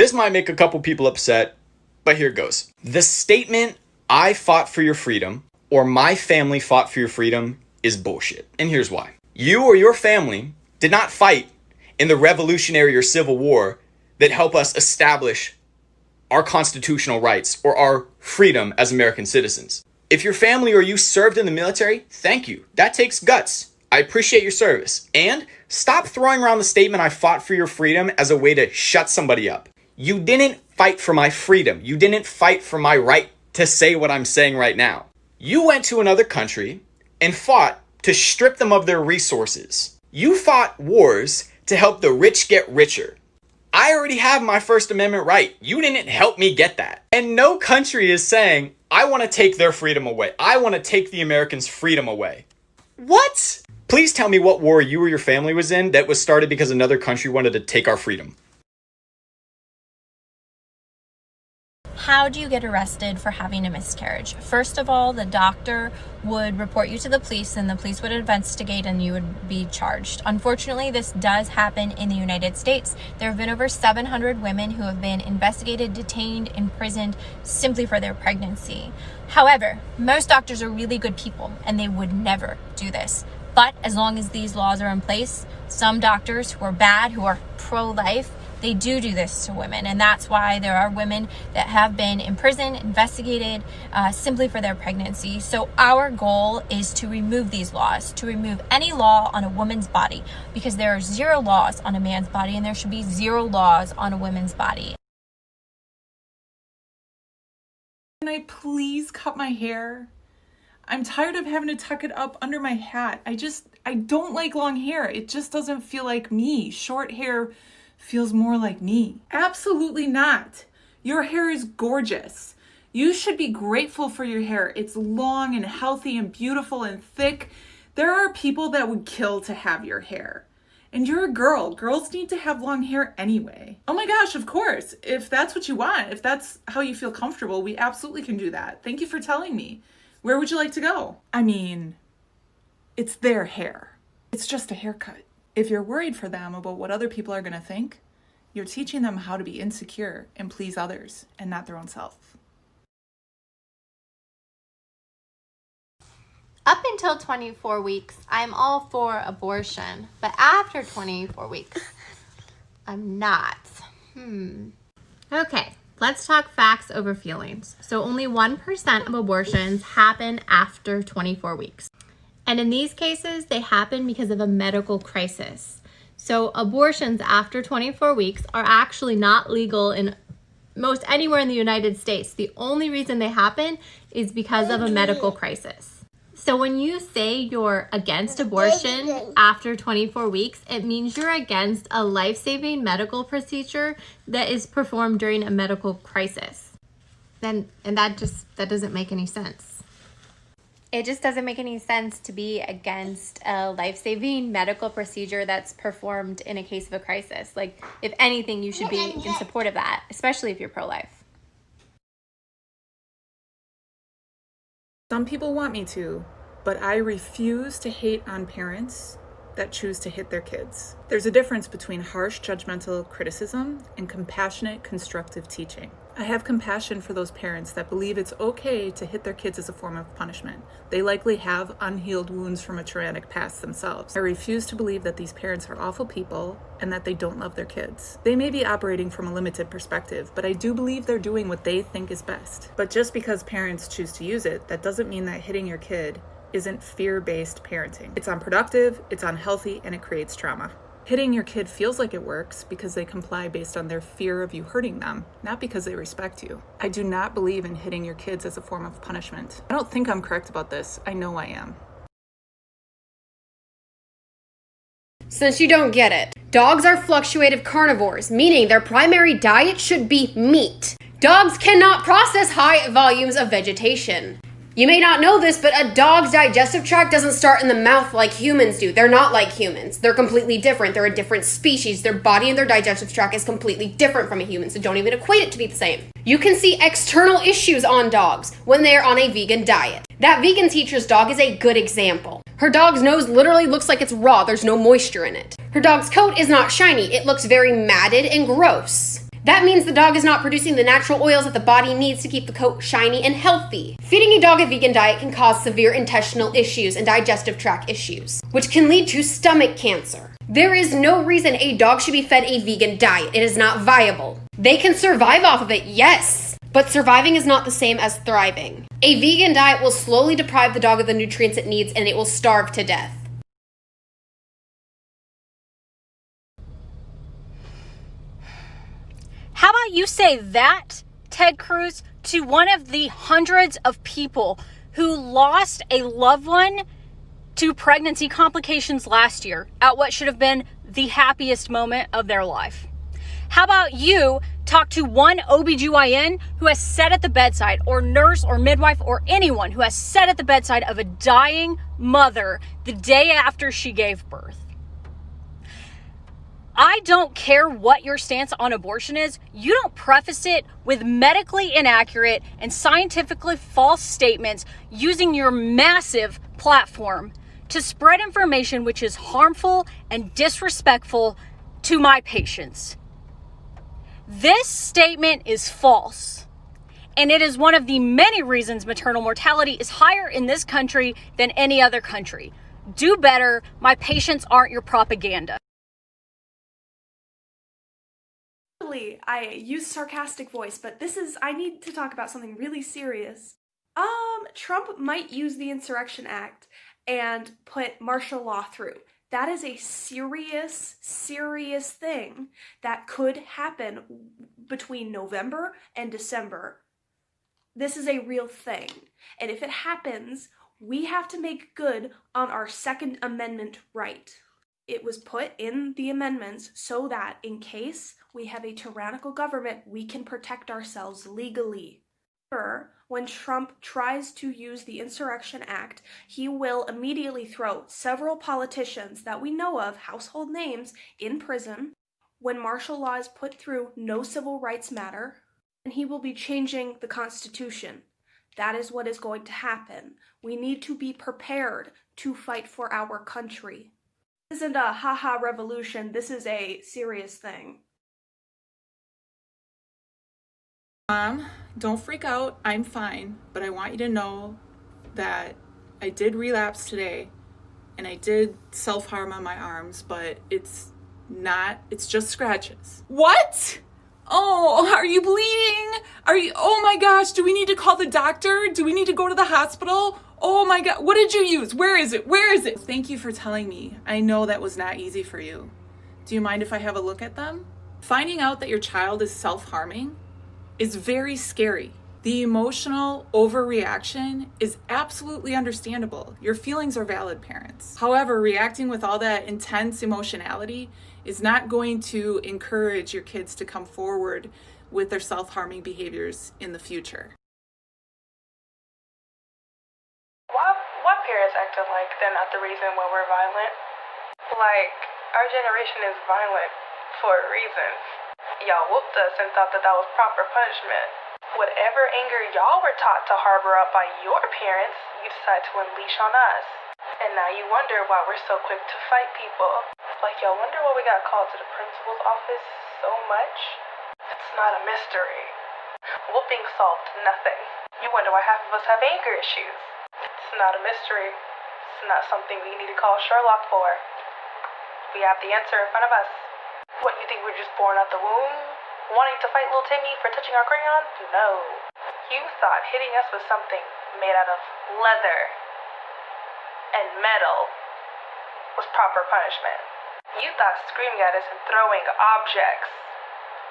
This might make a couple people upset, but here goes. The statement, "I fought for your freedom," or "my family fought for your freedom," is bullshit. And here's why. You or your family did not fight in the Revolutionary or Civil War that helped us establish our constitutional rights or our freedom as American citizens. If your family or you served in the military, thank you. That takes guts. I appreciate your service. And stop throwing around the statement, "I fought for your freedom," as a way to shut somebody up. You didn't fight for my freedom. You didn't fight for my right to say what I'm saying right now. You went to another country and fought to strip them of their resources. You fought wars to help the rich get richer. I already have my First Amendment right. You didn't help me get that. And no country is saying, "I want to take their freedom away. I want to take the Americans' freedom away." What? Please tell me what war you or your family was in that was started because another country wanted to take our freedom. How do you get arrested for having a miscarriage? First of all, the doctor would report you to the police and the police would investigate and you would be charged. Unfortunately, this does happen in the United States. There have been over 700 women who have been investigated, detained, imprisoned simply for their pregnancy. However, most doctors are really good people and they would never do this. But as long as these laws are in place, some doctors who are bad, who are pro-life, they do this to women, and that's why there are women that have been imprisoned, investigated simply for their pregnancy. So our goal is to remove these laws, to remove any law on a woman's body, because there are 0 laws on a man's body and there should be 0 laws on a woman's body. Can I please cut my hair? I'm tired of having to tuck it up under my hat. I don't like long hair. It just doesn't feel like me. Short hair feels more like me. Absolutely not. Your hair is gorgeous. You should be grateful for your hair. It's long and healthy and beautiful and thick. There are people that would kill to have your hair. And you're a girl. Girls need to have long hair anyway. Oh my gosh, of course. If that's what you want, if that's how you feel comfortable, we absolutely can do that. Thank you for telling me. Where would you like to go? I mean, it's their hair. It's just a haircut. If you're worried for them about what other people are going to think, you're teaching them how to be insecure and please others and not their own self. Up until 24 weeks, I'm all for abortion, but after 24 weeks, I'm not. Okay, let's talk facts over feelings. So only 1% of abortions happen after 24 weeks. And in these cases, they happen because of a medical crisis. So abortions after 24 weeks are actually not legal in most anywhere in the United States. The only reason they happen is because of a medical crisis. So when you say you're against abortion after 24 weeks, it means you're against a life-saving medical procedure that is performed during a medical crisis. And that doesn't make any sense. It just doesn't make any sense to be against a life-saving medical procedure that's performed in a case of a crisis. Like, if anything, you should be in support of that, especially if you're pro-life. Some people want me to, but I refuse to hate on parents that choose to hit their kids. There's a difference between harsh, judgmental criticism and compassionate, constructive teaching. I have compassion for those parents that believe it's okay to hit their kids as a form of punishment. They likely have unhealed wounds from a traumatic past themselves. I refuse to believe that these parents are awful people and that they don't love their kids. They may be operating from a limited perspective, but I do believe they're doing what they think is best. But just because parents choose to use it, that doesn't mean that hitting your kid isn't fear-based parenting. It's unproductive, it's unhealthy, and it creates trauma. Hitting your kid feels like it works because they comply based on their fear of you hurting them, not because they respect you. I do not believe in hitting your kids as a form of punishment. I don't think I'm correct about this. I know I am. Since you don't get it, dogs are fluctuative carnivores, meaning their primary diet should be meat. Dogs cannot process high volumes of vegetation. You may not know this, but a dog's digestive tract doesn't start in the mouth like humans do. They're not like humans. They're completely different. They're a different species. Their body and their digestive tract is completely different from a human, so don't even equate it to be the same. You can see external issues on dogs when they are on a vegan diet. That vegan teacher's dog is a good example. Her dog's nose literally looks like it's raw. There's no moisture in it. Her dog's coat is not shiny. It looks very matted and gross. That means the dog is not producing the natural oils that the body needs to keep the coat shiny and healthy. Feeding a dog a vegan diet can cause severe intestinal issues and digestive tract issues, which can lead to stomach cancer. There is no reason a dog should be fed a vegan diet. It is not viable. They can survive off of it, yes, but surviving is not the same as thriving. A vegan diet will slowly deprive the dog of the nutrients it needs, and it will starve to death. How about you say that, Ted Cruz, to one of the hundreds of people who lost a loved one to pregnancy complications last year at what should have been the happiest moment of their life? How about you talk to one OBGYN who has sat at the bedside, or nurse or midwife or anyone who has sat at the bedside of a dying mother the day after she gave birth? I don't care what your stance on abortion is. You don't preface it with medically inaccurate and scientifically false statements using your massive platform to spread information which is harmful and disrespectful to my patients. This statement is false, and it is one of the many reasons maternal mortality is higher in this country than any other country. Do better. My patients aren't your propaganda. I use sarcastic voice, but I need to talk about something really serious. Trump might use the Insurrection Act and put martial law through. That is a serious, serious thing that could happen between November and December. This is a real thing. And if it happens, we have to make good on our Second Amendment right. It was put in the amendments so that in case we have a tyrannical government, we can protect ourselves legally. When Trump tries to use the Insurrection Act, he will immediately throw several politicians that we know of, household names, in prison. When martial law is put through, no civil rights matter, and he will be changing the Constitution. That is what is going to happen. We need to be prepared to fight for our country. This isn't a haha revolution. This is a serious thing. Mom, don't freak out. I'm fine. But I want you to know that I did relapse today and I did self-harm on my arms, but it's just scratches. What? Oh, are you bleeding? Oh my gosh, do we need to call the doctor? Do we need to go to the hospital? Oh my God, what did you use? Where is it? Thank you for telling me. I know that was not easy for you. Do you mind if I have a look at them? Finding out that your child is self-harming is very scary. The emotional overreaction is absolutely understandable. Your feelings are valid, parents. However, reacting with all that intense emotionality is not going to encourage your kids to come forward with their self-harming behaviors in the future. Why parents acting like they're not the reason why we're violent? Like, our generation is violent for a reason. Y'all whooped us and thought that was proper punishment. Whatever anger y'all were taught to harbor up by your parents, you decide to unleash on us. And now you wonder why we're so quick to fight people. Like, y'all wonder why we got called to the principal's office so much? It's not a mystery. Whooping solved nothing. You wonder why half of us have anger issues. It's not a mystery. It's not something we need to call Sherlock for. We have the answer in front of us. What, you think we're just born out the womb, wanting to fight little Timmy for touching our crayon? No. You thought hitting us with something made out of leather and metal was proper punishment. You thought screaming at us and throwing objects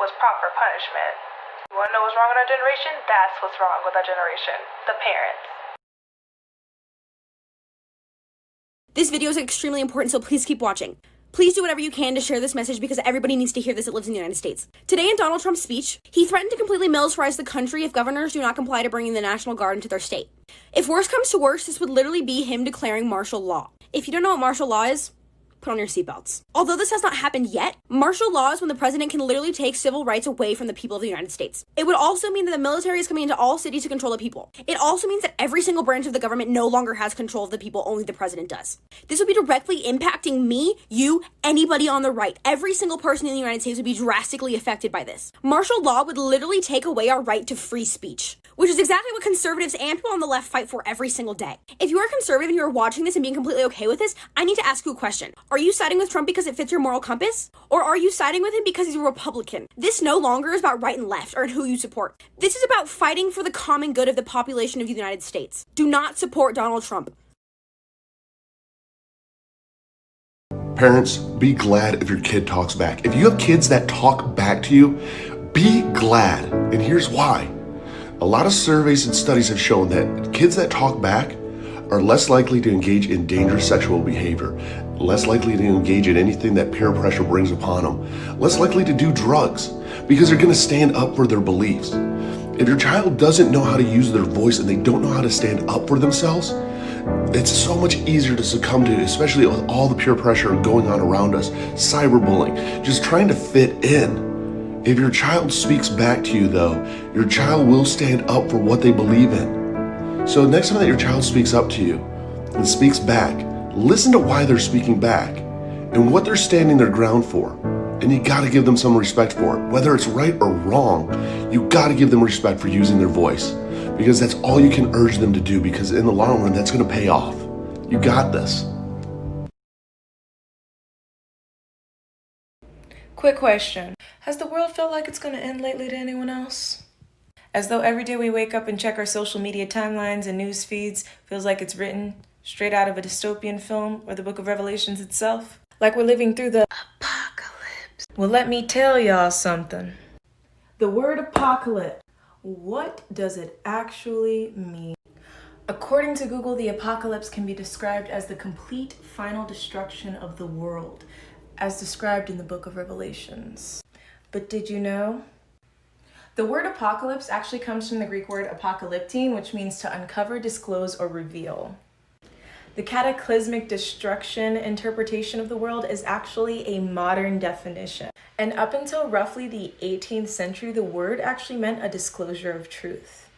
was proper punishment. You wanna know what's wrong with our generation? That's what's wrong with our generation. The parents. This video is extremely important, so please keep watching. Please do whatever you can to share this message because everybody needs to hear this that lives in the United States. Today in Donald Trump's speech, he threatened to completely militarize the country if governors do not comply to bringing the National Guard into their state. If worse comes to worse, this would literally be him declaring martial law. If you don't know what martial law is, put on your seatbelts. Although this has not happened yet, martial law is when the president can literally take civil rights away from the people of the United States. It would also mean that the military is coming into all cities to control the people. It also means that every single branch of the government no longer has control of the people, only the president does. This would be directly impacting me, you, anybody on the right. Every single person in the United States would be drastically affected by this. Martial law would literally take away our right to free speech, which is exactly what conservatives and people on the left fight for every single day. If you are conservative and you are watching this and being completely okay with this, I need to ask you a question. Are you siding with Trump because it fits your moral compass? Or are you siding with him because he's a Republican? This no longer is about right and left or who you support. This is about fighting for the common good of the population of the United States. Do not support Donald Trump. Parents, be glad if your kid talks back. If you have kids that talk back to you, be glad. And here's why. A lot of surveys and studies have shown that kids that talk back are less likely to engage in dangerous sexual behavior, less likely to engage in anything that peer pressure brings upon them, less likely to do drugs, because they're going to stand up for their beliefs. If your child doesn't know how to use their voice and they don't know how to stand up for themselves, it's so much easier to succumb to, especially with all the peer pressure going on around us, cyberbullying, just trying to fit in. If your child speaks back to you though, your child will stand up for what they believe in. So next time that your child speaks up to you and speaks back, listen to why they're speaking back and what they're standing their ground for. And you gotta give them some respect for it. Whether it's right or wrong, you gotta give them respect for using their voice, because that's all you can urge them to do, because in the long run, that's gonna pay off. You got this. Quick question. Has the world felt like it's gonna end lately to anyone else? As though every day we wake up and check our social media timelines and news feeds feels like it's written straight out of a dystopian film or the book of Revelations itself? Like we're living through the apocalypse. Well, let me tell y'all something. The word apocalypse, what does it actually mean? According to Google, the apocalypse can be described as the complete final destruction of the world, as described in the book of Revelations. But did you know? The word apocalypse actually comes from the Greek word apokalyptine, which means to uncover, disclose, or reveal. The cataclysmic destruction interpretation of the world is actually a modern definition. And up until roughly the 18th century, the word actually meant a disclosure of truth.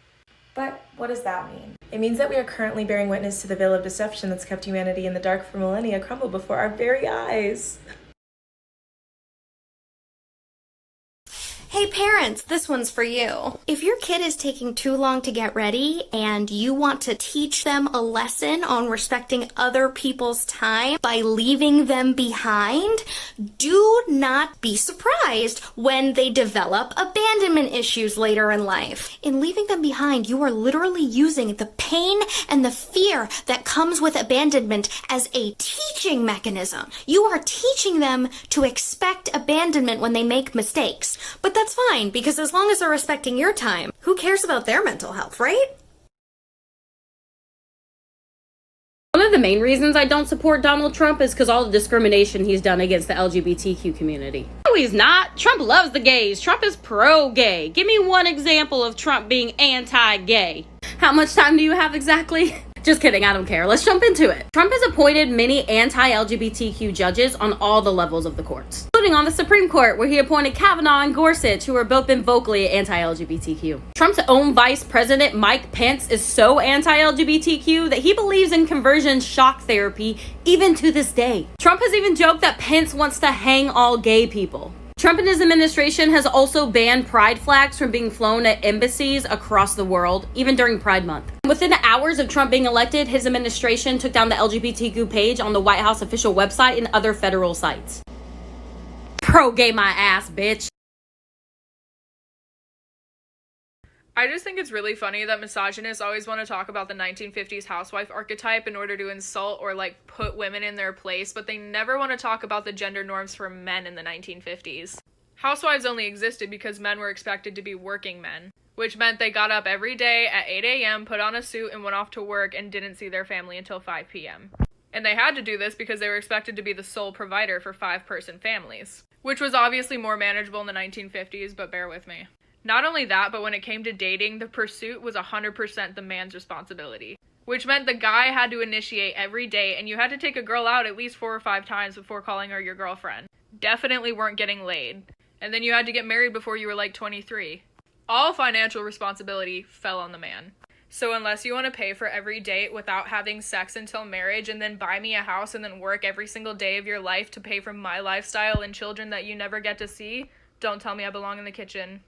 But what does that mean? It means that we are currently bearing witness to the veil of deception that's kept humanity in the dark for millennia crumble before our very eyes. Hey parents, this one's for you. If your kid is taking too long to get ready and you want to teach them a lesson on respecting other people's time by leaving them behind, do not be surprised when they develop abandonment issues later in life. In leaving them behind, you are literally using the pain and the fear that comes with abandonment as a teaching mechanism. You are teaching them to expect abandonment when they make mistakes. But that's fine, because as long as they're respecting your time, who cares about their mental health, right? One of the main reasons I don't support Donald Trump is because all the discrimination he's done against the LGBTQ community. No, he's not. Trump loves the gays. Trump is pro-gay. Give me one example of Trump being anti-gay. How much time do you have exactly? Just kidding, I don't care. Let's jump into it. Trump has appointed many anti-LGBTQ judges on all the levels of the courts, including on the Supreme Court, where he appointed Kavanaugh and Gorsuch, who have both been vocally anti-LGBTQ. Trump's own vice president, Mike Pence, is so anti-LGBTQ that he believes in conversion shock therapy even to this day. Trump has even joked that Pence wants to hang all gay people. Trump and his administration has also banned pride flags from being flown at embassies across the world, even during Pride Month. Within hours of Trump being elected, his administration took down the LGBTQ page on the White House official website and other federal sites. Pro-gay my ass, bitch. I just think it's really funny that misogynists always want to talk about the 1950s housewife archetype in order to insult or put women in their place, but they never want to talk about the gender norms for men in the 1950s. Housewives only existed because men were expected to be working men, which meant they got up every day at 8 a.m., put on a suit, and went off to work and didn't see their family until 5 p.m. And they had to do this because they were expected to be the sole provider for 5-person families, which was obviously more manageable in the 1950s, but bear with me. Not only that, but when it came to dating, the pursuit was 100% the man's responsibility. which meant the guy had to initiate every date, and you had to take a girl out at least 4 or 5 times before calling her your girlfriend. Definitely weren't getting laid. And then you had to get married before you were like 23. All financial responsibility fell on the man. So unless you want to pay for every date without having sex until marriage, and then buy me a house and then work every single day of your life to pay for my lifestyle and children that you never get to see, don't tell me I belong in the kitchen.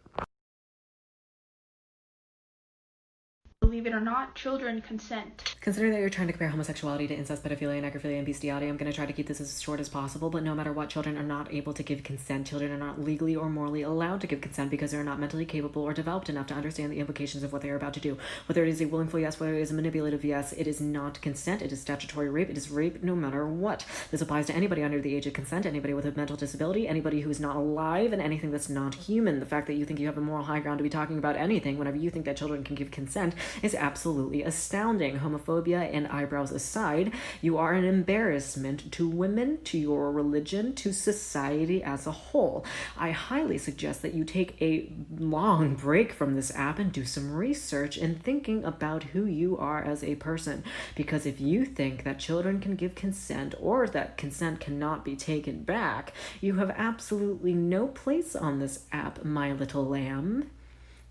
Believe it or not, children consent. Considering that you're trying to compare homosexuality to incest, pedophilia, necrophilia, and bestiality, I'm going to try to keep this as short as possible, but no matter what, children are not able to give consent. Children are not legally or morally allowed to give consent because they're not mentally capable or developed enough to understand the implications of what they are about to do. Whether it is a willful yes, whether it is a manipulative yes, it is not consent. It is statutory rape. It is rape no matter what. This applies to anybody under the age of consent, anybody with a mental disability, anybody who is not alive, and anything that's not human. The fact that you think you have a moral high ground to be talking about anything whenever you think that children can give consent is absolutely astounding. Homophobia and eyebrows aside, you are an embarrassment to women, to your religion, to society as a whole. I highly suggest that you take a long break from this app and do some research in thinking about who you are as a person. Because if you think that children can give consent or that consent cannot be taken back, you have absolutely no place on this app, my little lamb.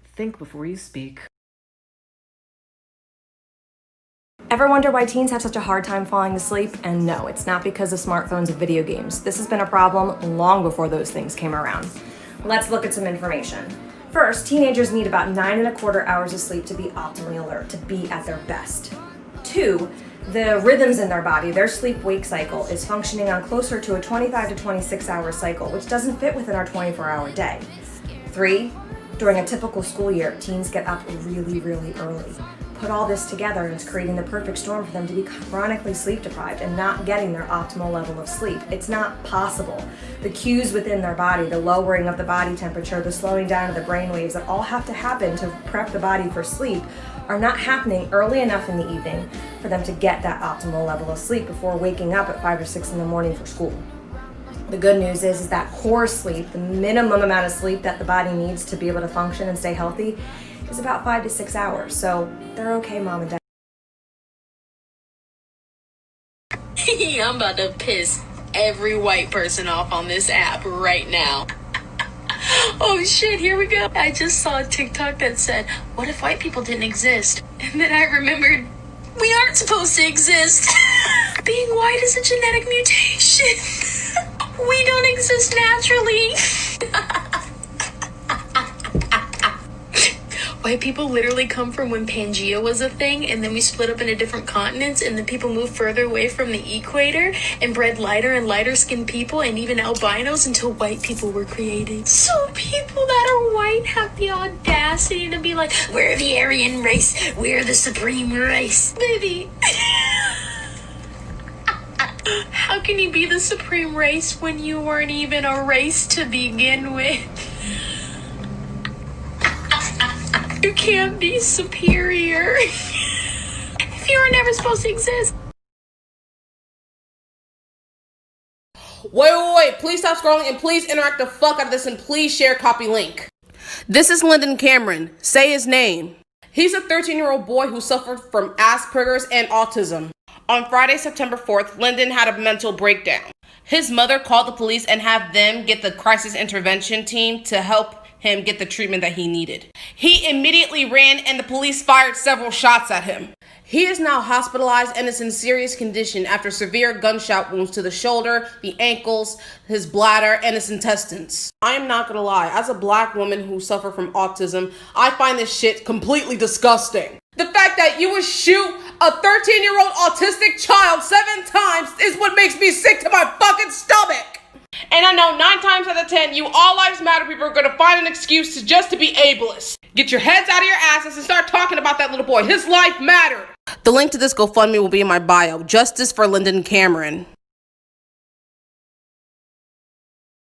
Think before you speak. Ever wonder why teens have such a hard time falling asleep? And no, it's not because of smartphones and video games. This has been a problem long before those things came around. Let's look at some information. First, teenagers need about 9.25 hours of sleep to be optimally alert, to be at their best. 2, the rhythms in their body, their sleep-wake cycle, is functioning on closer to a 25 to 26 hour cycle, which doesn't fit within our 24-hour day. 3, during a typical school year, teens get up really, really early. Put all this together and it's creating the perfect storm for them to be chronically sleep deprived and not getting their optimal level of sleep. It's not possible. The cues within their body, the lowering of the body temperature, the slowing down of the brain waves that all have to happen to prep the body for sleep are not happening early enough in the evening for them to get that optimal level of sleep before waking up at 5 or 6 in the morning for school. The good news is that core sleep, the minimum amount of sleep that the body needs to be able to function and stay healthy, is about 5 to 6 hours. So they're okay, Mom and Dad. I'm about to piss every white person off on this app right now. Oh shit, here we go. I just saw a TikTok that said, what if white people didn't exist? And then I remembered, we aren't supposed to exist. Being white is a genetic mutation. We don't exist naturally. White people literally come from when Pangea was a thing, and then we split up into different continents, and then people moved further away from the equator and bred lighter and lighter skinned people and even albinos until white people were created. So people that are white have the audacity to be like, we're the Aryan race, we're the supreme race. Baby. How can you be the supreme race when you weren't even a race to begin with? You can't be superior if you were never supposed to exist. Wait, please stop scrolling and please interact the fuck out of this and please share copy link. This is Lyndon Cameron. Say his name. He's a 13-year-old boy who suffered from Asperger's and autism. On Friday, September 4th, Lyndon had a mental breakdown. His mother called the police and had them get the crisis intervention team to help him get the treatment that he needed. He immediately ran and the police fired several shots at him. He is now hospitalized and is in serious condition after severe gunshot wounds to the shoulder, the ankles, his bladder, and his intestines. I am not gonna lie, as a black woman who suffers from autism, I find this shit completely disgusting. The fact that you would shoot a 13-year-old autistic child 7 times is what makes me sick to my fucking stomach. And I know 9 times out of 10, you all lives matter people are gonna find an excuse to be ableist. Get your heads out of your asses and start talking about that little boy. His life mattered. The link to this GoFundMe will be in my bio. Justice for Lyndon Cameron.